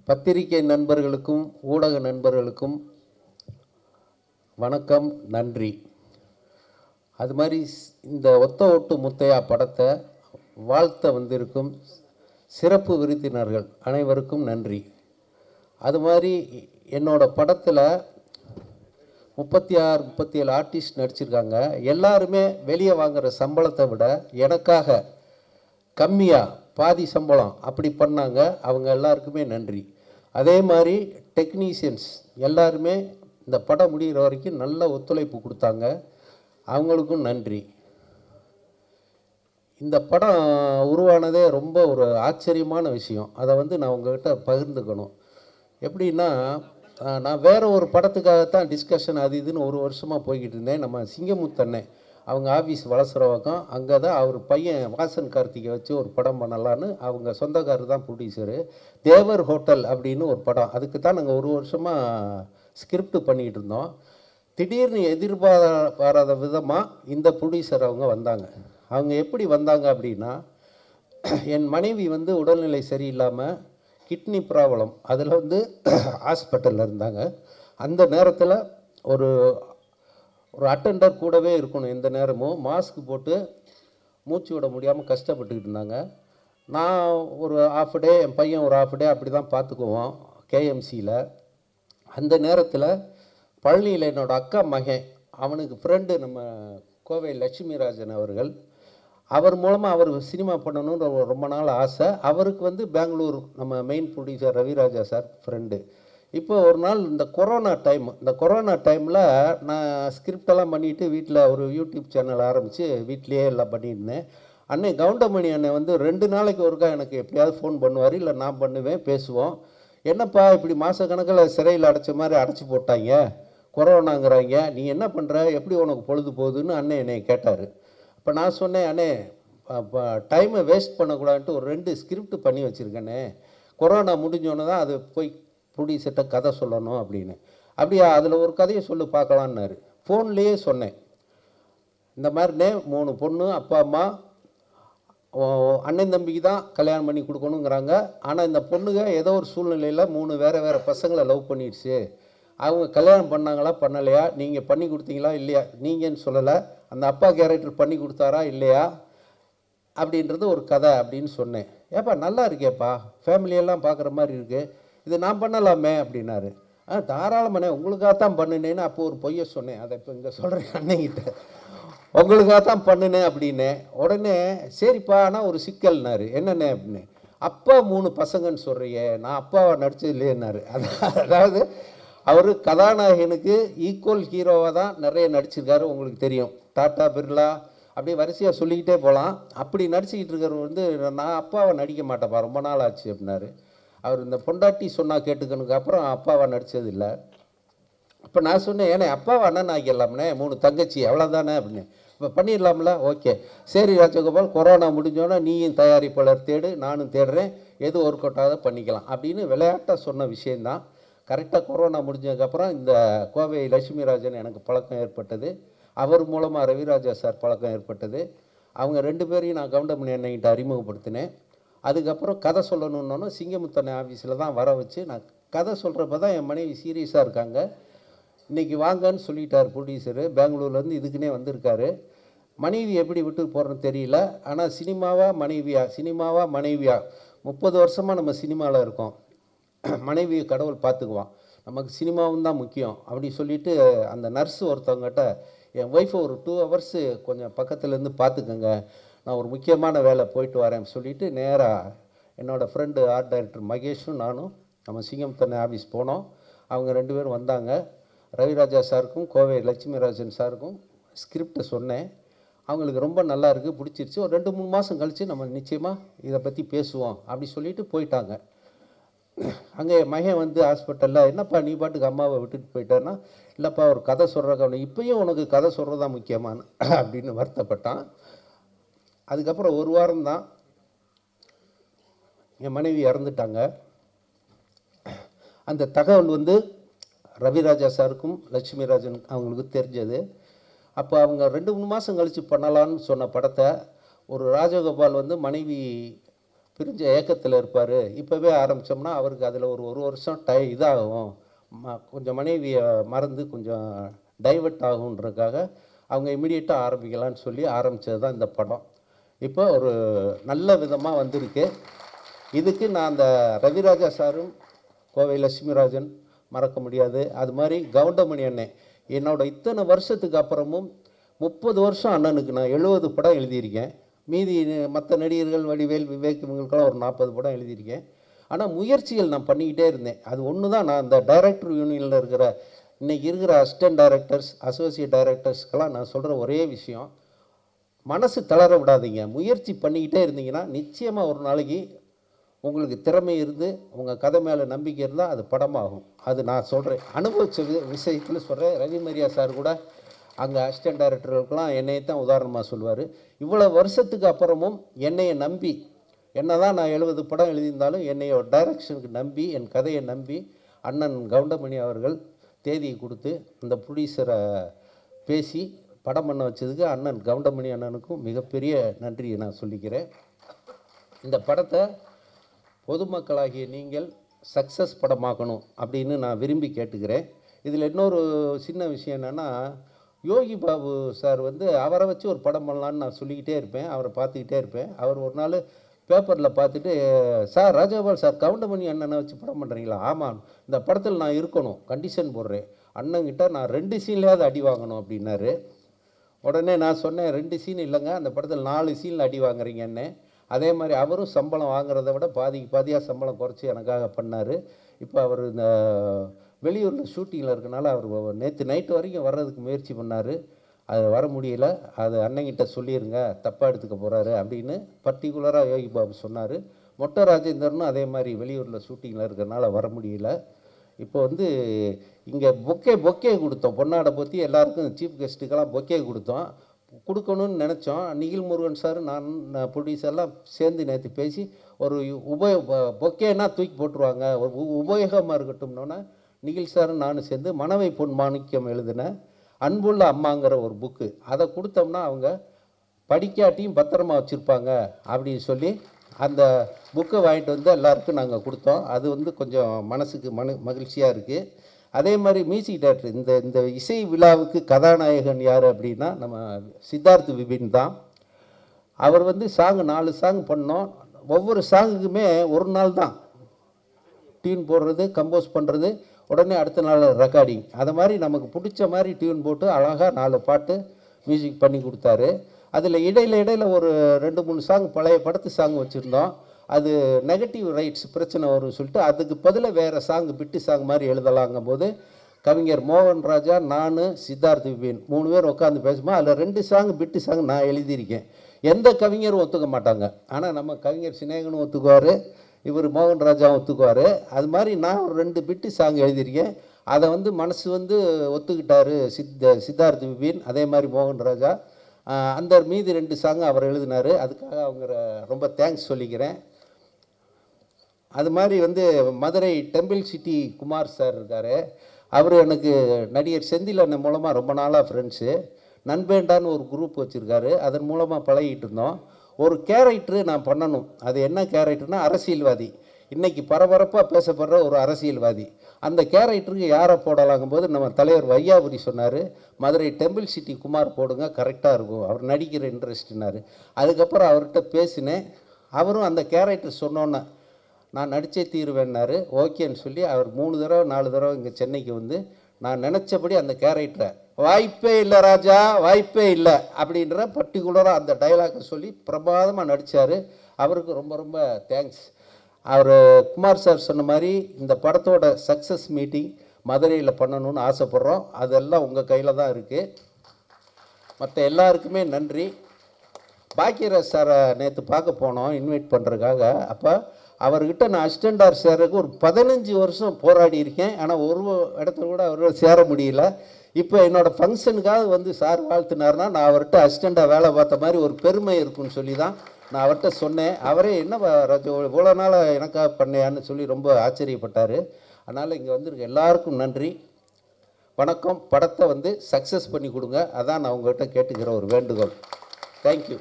பத்திரிகை நண்பர்களுக்கும் ஊடக நண்பர்களுக்கும் வணக்கம், நன்றி. அது மாதிரி இந்த ஒத்த ஓட்டு முத்தையா படத்தை வாழ்த்த வந்திருக்கும் சிறப்பு விருந்தினர்கள் அனைவருக்கும் நன்றி. அது மாதிரி என்னோட படத்தில் 37 ஆர்டிஸ்ட் நடிச்சிருக்காங்க. எல்லாருமே வெளியே வாங்குகிற சம்பளத்தை விட எனக்காக கம்மியாக பாதி சம்பளம் அப்படி பண்ணாங்க. அவங்க எல்லாருக்குமே நன்றி. அதே மாதிரி டெக்னீஷியன்ஸ் எல்லாருமே இந்த படம் முடிகிற வரைக்கும் நல்ல ஒத்துழைப்பு கொடுத்தாங்க. அவங்களுக்கும் நன்றி. இந்த படம் உருவானதே ரொம்ப ஒரு ஆச்சரியமான விஷயம். அதை நான் உங்கள்கிட்ட பகிர்ந்துக்கணும். எப்படின்னா, நான் வேறு ஒரு படத்துக்காகத்தான் டிஸ்கஷன் அது இதுன்னு ஒரு வருஷமாக போய்கிட்டு இருந்தேன். நம்ம சிங்கமுத்தண்ணே அவங்க ஆஃபீஸ் வளசுறவக்கம், அங்கே தான் அவர் பையன் வாசன் கார்த்திகை வச்சு ஒரு படம் பண்ணலான்னு அவங்க சொந்தக்காரர் தான் ப்ரொடியூசரு. தேவர் ஹோட்டல் அப்படின்னு ஒரு படம், அதுக்கு தான் நாங்கள் ஒரு வருஷமாக ஸ்கிரிப்ட் பண்ணிக்கிட்டு இருந்தோம். திடீர்னு எதிர்பாராத விதமாக இந்த ப்ரொடியூசர் அவங்க வந்தாங்க. அவங்க எப்படி வந்தாங்க அப்படின்னா, என் மனைவி உடல்நிலை சரியில்லாமல் கிட்னி ப்ராப்ளம், அதில் ஹாஸ்பிட்டலில் இருந்தாங்க. அந்த நேரத்தில் ஒரு அட்டெண்டர் கூடவே இருக்கணும். எந்த நேரமும் மாஸ்க் போட்டு மூச்சு விட முடியாமல் கஷ்டப்பட்டுக்கிட்டு இருந்தாங்க. நான் ஒரு ஹாஃப் டே, என் பையன் ஒரு ஹாஃப் டே அப்படி தான் பார்த்துக்குவோம் கேஎம்சியில். அந்த நேரத்தில் பழனியில் என்னோடய அக்கா மகன், அவனுக்கு ஃப்ரெண்டு நம்ம கோவை லட்சுமிராஜன் அவர்கள், அவர் மூலமாக அவர் சினிமா பண்ணணுன்ற ரொம்ப நாள் ஆசை. அவருக்கு பெங்களூர் நம்ம main producer Raviraja sir friend. இப்போ ஒரு நாள் இந்த கொரோனா டைமில் நான் ஸ்கிரிப்டெல்லாம் பண்ணிவிட்டு வீட்டில் ஒரு யூடியூப் சேனல் ஆரம்பித்து வீட்லேயே எல்லாம் பண்ணியிருந்தேன். அண்ணே கவுண்டமணி அண்ணன் 2 நாளைக்கு ஒருக்கா எனக்கு எப்படியாவது ஃபோன் பண்ணுவார், இல்லை நான் பண்ணுவேன், பேசுவோம். என்னப்பா இப்படி மாதக்கணக்கில் சிறையில் அடைச்ச மாதிரி அடைச்சி போட்டாங்க, கொரோனாங்கிறாங்க, நீ என்ன பண்ணுற, எப்படி உனக்கு பொழுது போகுதுன்னு அண்ணன் என்னை கேட்டார். இப்போ நான் சொன்னேன், அண்ணே டைமை வேஸ்ட் பண்ணக்கூடாதுன்ட்டு ஒரு 2 ஸ்கிரிப்ட் பண்ணி வச்சுருக்கேனே, கொரோனா முடிஞ்சோன்னு தான் அது போய் ப்ரொடியூசர்கிட்ட கதை சொல்லணும் அப்படின்னு. அப்படியா, அதில் ஒரு கதையை சொல்லி பார்க்கலான்னாரு. ஃபோன்லேயே சொன்னேன், இந்த மாதிரினே 3 பொண்ணு, அப்பா அம்மா, அண்ணன் தம்பிக்கு தான் கல்யாணம் பண்ணி கொடுக்கணுங்கிறாங்க. ஆனால் இந்த பொண்ணுங்க ஏதோ ஒரு சூழ்நிலையில் 3 வேறு பசங்களை லவ் பண்ணிடுச்சு. அவங்க கல்யாணம் பண்ணாங்களா பண்ணலையா, நீங்கள் பண்ணி கொடுத்தீங்களா இல்லையா, நீங்கன்னு சொல்லலை, அந்த அப்பா கேரக்டர் பண்ணி கொடுத்தாரா இல்லையா அப்படின்றது ஒரு கதை அப்படின்னு சொன்னேன். ஏப்பா நல்லா இருக்கேப்பா, ஃபேமிலியெல்லாம் பார்க்குற மாதிரி இருக்குது, இது நான் பண்ணலாமே அப்படின்னாரு. தாராளமானே, உங்களுக்காகத்தான் பண்ணினேன்னு அப்போ ஒரு பொய்யை சொன்னேன். அதை இப்போ இங்கே சொல்கிறேன் அண்ணங்கிட்ட, உங்களுக்காகத்தான் பண்ணினேன் அப்படின்னே. உடனே சரிப்பா, ஆனால் ஒரு சிக்கல்னாரு. என்னென்ன அப்படின்னு, அப்பா 3 பசங்கன்னு சொல்கிறியே, நான் அப்பாவை நடிச்சது இல்லையேன்னாரு. அதாவது அவர் கதாநாயகனுக்கு ஈக்குவல் ஹீரோவாக தான் நிறைய நடிச்சிருக்காரு. உங்களுக்கு தெரியும், டாட்டா பிர்லா அப்படியே வரிசையாக சொல்லிக்கிட்டே போகலாம். அப்படி நடிச்சுக்கிட்டு இருக்கிறவர் நான் அப்பாவை நடிக்க மாட்டேப்பா, ரொம்ப நாள் ஆச்சு அப்படின்னாரு. அவர் இந்த பொண்டாட்டி சொன்னால் கேட்டுக்கணுக்கு அப்புறம் அப்பாவை நடித்தது இல்லை. அப்போ நான் சொன்னேன், ஏன்னா அப்பாவை அண்ணன் ஆக்கிடலாம்னே, 3 தங்கச்சி அவ்வளோதானே அப்படின்னு. இப்போ பண்ணிடலாம்ல, ஓகே சரி ராஜகோபால், கொரோனா முடிஞ்சோன்னா நீயும் தயாரிப்பாளர் தேடு, நானும் தேடுறேன், எது ஒர்க் அவுட் ஆகாத பண்ணிக்கலாம் அப்படின்னு விளையாட்டாக சொன்ன விஷயந்தான். கரெக்டாக கொரோனா முடிஞ்சதுக்கப்புறம் இந்த கோவை லட்சுமிராஜன் எனக்கு பழக்கம் ஏற்பட்டது. அவர் மூலமாக ரவிராஜா சார் பழக்கம் ஏற்பட்டது. அவங்க 2 பேரையும் நான் கவுண்டமணி அண்ணன்கிட்ட அறிமுகப்படுத்தினேன். அதுக்கப்புறம் கதை சொல்லணுன்னொன்னு சிங்கமுத்தண்ணை ஆஃபீஸில் தான் வர வச்சு நான் கதை சொல்கிறப்ப தான் என் மனைவி சீரியஸாக இருக்காங்க. இன்றைக்கி வாங்கன்னு சொல்லிட்டார் ப்ரொடியூசரு, பெங்களூர்லேருந்து இதுக்குன்னே வந்திருக்காரு. மனைவி எப்படி விட்டு போகிறேன்னு தெரியல. ஆனால் சினிமாவா மனைவியா 30 வருஷமாக நம்ம சினிமாவில் இருக்கோம். மனைவியை கடவுள் பார்த்துக்குவான், நமக்கு சினிமாவும் தான் முக்கியம் அப்படி சொல்லிவிட்டு அந்த நர்ஸு ஒருத்தவங்ககிட்ட, என் ஒய்ஃபை ஒரு 2 ஹவர்ஸு கொஞ்சம் பக்கத்துலேருந்து பார்த்துக்கோங்க, நான் ஒரு முக்கியமான வேலை போயிட்டு வரேன்னு சொல்லிவிட்டு நேராக என்னோடய ஃப்ரெண்டு ஆர்ட் டைரக்டர் மகேஷும் நானும் நம்ம சிங்கமுத்தண்ணை ஆஃபீஸ் போனோம். அவங்க 2 பேரும் வந்தாங்க. ரவிராஜா சாருக்கும் கோவை லட்சுமிராஜன் சாருக்கும் ஸ்கிரிப்டை சொன்னேன். அவங்களுக்கு ரொம்ப நல்லா இருக்குது, பிடிச்சிருச்சு. ஒரு 2-3 மாதம் கழித்து நம்ம நிச்சயமாக இதை பற்றி பேசுவோம் அப்படி சொல்லிவிட்டு போயிட்டாங்க. அங்கே மகன் ஹாஸ்பிட்டலில், என்னப்பா நீ பாட்டுக்கு அம்மாவை விட்டுட்டு போயிட்டேன்னா, இல்லைப்பா ஒரு கதை சொல்கிறக்க, இப்பயும் உனக்கு கதை சொல்கிறதா முக்கியமான அப்படின்னு வருத்தப்பட்டான். அதுக்கப்புறம் 1 வாரம் தான் என் மனைவி இறந்துட்டாங்க. அந்த தகவல் ரவிராஜா சாருக்கும் லட்சுமிராஜன் அவங்களுக்கு தெரிஞ்சது. அப்போ அவங்க 2-3 மாதம் கழித்து பண்ணலான்னு சொன்ன படத்தை ஒரு ராஜகோபால் மனைவி பிரிஞ்ச ஏக்கத்தில் இருப்பார். இப்போவே ஆரம்பித்தோம்னா அவருக்கு அதில் ஒரு வருஷம் இதாகும், கொஞ்சம் மனைவியை மறந்து கொஞ்சம் டைவர்ட் ஆகுன்றதுக்காக அவங்க இமிடியேட்டாக ஆரம்பிக்கலான்னு சொல்லி ஆரம்பித்தது தான் இந்த படம். இப்போ ஒரு நல்ல விதமாக வந்திருக்கு. இதுக்கு நான் அந்த ரவிராஜா சாரும் கோவை லட்சுமிராஜன் மறக்க முடியாது. அது மாதிரி கவுண்டமணி அண்ணன், என்னோட இத்தனை வருஷத்துக்கு அப்புறமும் 30 வருஷம் அண்ணனுக்கு நான் 70 படம் எழுதியிருக்கேன். மீதி மற்ற நடிகர்கள் வடிவேல், விவேக் இவங்களுக்கெல்லாம் ஒரு 40 படம் எழுதியிருக்கேன். ஆனால் முயற்சிகள் நான் பண்ணிக்கிட்டே இருந்தேன். அது ஒன்று தான். நான் இந்த டைரக்டர் யூனியனில் இருக்கிற இன்றைக்கி இருக்கிற அசிஸ்டன்ட் டைரக்டர்ஸ், அசோசியேட் டைரக்டர்ஸ்க்கெல்லாம் நான் சொல்கிற ஒரே விஷயம், மனசு தளர விடாதீங்க. முயற்சி பண்ணிக்கிட்டே இருந்தீங்கன்னா நிச்சயமாக ஒரு நாளைக்கு உங்களுக்கு திறமை இருந்து உங்கள் கதை மேலே நம்பிக்கை இருந்தால் அது படமாகும். அது நான் சொல்கிறேன், அனுபவித்த விஷயத்தில் சொல்கிறேன். ரவி மரியா சார் கூட அங்கே அசிஸ்டன்ட் டைரக்டர்களுக்கெல்லாம் என்னையை தான் உதாரணமாக சொல்லுவார். இவ்வளோ வருஷத்துக்கு அப்புறமும் என்னையை நம்பி, என்ன தான் நான் 70 படம் எழுதியிருந்தாலும் என்னைய டைரக்ஷனுக்கு நம்பி, என் கதையை நம்பி அண்ணன் கவுண்டமணி அவர்கள் தேதியை கொடுத்து அந்த ப்ரொடியூசரை பேசி படம் பண்ண வச்சதுக்கு அண்ணன் கவுண்டமணி அண்ணனுக்கும் மிகப்பெரிய நன்றியை நான் சொல்லிக்கிறேன். இந்த படத்தை பொதுமக்களாகிய நீங்கள் சக்ஸஸ் படமாக்கணும் அப்படின்னு நான் விரும்பி கேட்டுக்கிறேன். இதில் இன்னொரு சின்ன விஷயம் என்னென்னா, யோகி பாபு சார் அவரை வச்சு ஒரு படம் பண்ணலான்னு நான் சொல்லிக்கிட்டே இருப்பேன், அவரை பார்த்துக்கிட்டே இருப்பேன். அவர் ஒரு நாள் பேப்பரில் பார்த்துட்டு, சார் ராஜகோபால் சார் கவுண்டமணி அண்ணனை வச்சு படம் பண்ணுறீங்களா? ஆமாம், இந்த படத்தில் நான் இருக்கணும், கண்டிஷன் போடுறேன், அண்ணங்கிட்ட நான் 2 சீன்லையாவது அடி வாங்கணும் அப்படின்னாரு. உடனே நான் சொன்னேன், 2 சீன் இல்லைங்க, அந்த படத்தில் 4 சீனில் அடி வாங்குறீங்கன்னு. அதே மாதிரி அவரும் சம்பளம் வாங்குறத விட பாதியாக சம்பளம் குறைச்சி எனக்காக பண்ணார். இப்போ அவர் இந்த வெளியூரில் ஷூட்டிங்கில் இருக்கனால அவர் நேற்று நைட்டு வரைக்கும் வர்றதுக்கு முயற்சி பண்ணார். அது வர முடியல. அது அண்ணங்கிட்ட சொல்லிடுங்க, தப்பாக எடுத்துக்க போகிறாரு அப்படின்னு பர்டிகுலராக யோகி பாபு சொன்னார். மொட்டை ராஜேந்தரனும் அதே மாதிரி வெளியூரில் ஷூட்டிங்கில் இருக்கிறனால வர முடியல. இப்போ இங்கே பொக்கே கொடுத்தோம், பொன்னாடை பற்றி எல்லாருக்கும் சீஃப் கெஸ்ட்டுக்கெல்லாம் பொக்கே கொடுக்கணும்னு நினச்சோம். நிகில் முருகன் சார், நான் ப்ரொடியூசர்லாம் சேர்ந்து நேற்று பேசி ஒரு பொக்கேன்னா தூக்கி போட்டுருவாங்க, ஒரு உபயோகமாக இருக்கட்டும்னோன்னா நிகில் சாரும் நானும் சேர்ந்து மனவை பொன் மாணிக்கம் எழுதின அன்புள்ள அம்மாங்கிற ஒரு புக்கு, அதை கொடுத்தோம்னா அவங்க படிக்காட்டியும் பத்திரமா வச்சுருப்பாங்க அப்படின்னு சொல்லி அந்த புக்கை வாங்கிட்டு எல்லாருக்கும் நாங்கள் கொடுத்தோம். அது கொஞ்சம் மனசுக்கு மகிழ்ச்சியாக இருக்குது. அதே மாதிரி மியூசிக் டைரக்டர், இந்த இசை விழாவுக்கு கதாநாயகன் யார் அப்படின்னா நம்ம சித்தார்த் விபின் தான். அவர் சாங் 4 சாங் பண்ணோம். ஒவ்வொரு சாங்குக்குமே ஒரு நாள் தான் டியூன் போடுறது, கம்போஸ் பண்ணுறது, உடனே அடுத்த நாள் ரெக்கார்டிங். அதை மாதிரி நமக்கு பிடிச்ச மாதிரி டியூன் போட்டு அழகாக 4 பாட்டு மியூசிக் பண்ணி கொடுத்தாரு. அதில் இடையில ஒரு 2-3 சாங் பழைய படத்து சாங் வச்சுருந்தோம். அது நெகட்டிவ் ரைட்ஸ் பிரச்சனை வரும்னு சொல்லிட்டு அதுக்கு பதிலாக வேறு சாங் பிட்டு சாங் மாதிரி எழுதலாங்கும் போது கவிஞர் மோகன் ராஜா, நான், சித்தார்த் விபின் 3 பேர் உட்காந்து பேசும்போது அதில் 2 சாங் பிட்டு சாங் நான் எழுதியிருக்கேன். எந்த கவிஞரும் ஒத்துக்க மாட்டாங்க, ஆனால் நம்ம கவிஞர் சினேகனும் ஒத்துக்குவார், இவர் மோகன் ராஜாவும் ஒத்துக்குவார். அது மாதிரி நான் ஒரு 2 பிட்டு சாங் எழுதியிருக்கேன். அதை மனசு ஒத்துக்கிட்டார் சித்தார்த் விபின், அதே மாதிரி மோகன் ராஜா. அந்த மீதி 2 சாங் அவர் எழுதினார். அதுக்காக அவங்க ரொம்ப தேங்க்ஸ் சொல்லிக்கிறேன். அது மாதிரி Madurai temple city Kumar sir இருக்கார். அவர் எனக்கு நடிகர் செந்தில் அண்ணன் மூலமாக ரொம்ப நாளாக ஃப்ரெண்ட்ஸு. நண்பேண்டான்னு ஒரு குரூப் வச்சுருக்காரு, அதன் மூலமாக பழகிட்டு இருந்தோம். ஒரு கேரக்டரு நான் பண்ணணும். அது என்ன கேரக்டர்னால் அரசியல்வாதி, இன்றைக்கி பரபரப்பாக பேசப்படுற ஒரு அரசியல்வாதி. அந்த கேரக்டருக்கு யாரை போடலாங்கும் போது நம்ம தலைவர் வையாபுரி சொன்னார், மதுரை டெம்பிள் சிட்டி குமார் போடுங்க, கரெக்டாக இருக்கும், அவர் நடிக்கிற இன்ட்ரெஸ்ட்னார். அதுக்கப்புறம் அவர்கிட்ட பேசினேன். அவரும் அந்த கேரக்டர் சொன்னோன்னே நான் நடித்தே தீருவேன்னாரு. ஓகேன்னு சொல்லி அவர் 3 தடவை 4 தடவை இங்கே சென்னைக்கு நான் நினச்சபடி அந்த கேரக்டரை வாய்ப்பே இல்லை ராஜா, வாய்ப்பே இல்லை அப்படின்ற பர்டிகுலராக அந்த டைலாக்கை சொல்லி பிரமாதமாக நடித்தார். அவருக்கு ரொம்ப ரொம்ப தேங்க்ஸ். அவர் குமார் சார் சொன்ன மாதிரி இந்த படத்தோட சக்ஸஸ் மீட்டிங் மதுரையில் பண்ணணும்னு ஆசைப்பட்றோம். அதெல்லாம் உங்கள் கையில் தான் இருக்குது. மற்ற எல்லாருக்குமே நன்றி. பாக்கியராஜ் சாரை நேற்று பார்க்க போனோம் இன்வைட் பண்ணுறதுக்காக. அப்போ அவர்கிட்ட நான் அசிஸ்டண்டார் சேர்றதுக்கு ஒரு 15 வருஷம் போராடி இருக்கேன். ஆனால் ஒரு இடத்துல கூட அவரோட சேர முடியல. இப்போ என்னோடய ஃபங்க்ஷனுக்காக சார் வாழ்த்தினார்னா நான் அவர்கிட்ட அசிஸ்டண்டாக வேலை பார்த்த மாதிரி ஒரு பெருமை இருக்குன்னு சொல்லி தான் நான் அவர்கிட்ட சொன்னேன். அவரே என்ன ராஜு இவ்வளோ நாள் எனக்காக பண்ணையான்னு சொல்லி ரொம்ப ஆச்சரியப்பட்டார். அதனால் இங்கே வந்திருக்க எல்லாருக்கும் நன்றி, வணக்கம். படத்தை சக்ஸஸ் பண்ணி கொடுங்க, அதான் நான் உங்கள்கிட்ட கேட்டுக்கிற ஒரு வேண்டுகோள். தேங்க்யூ.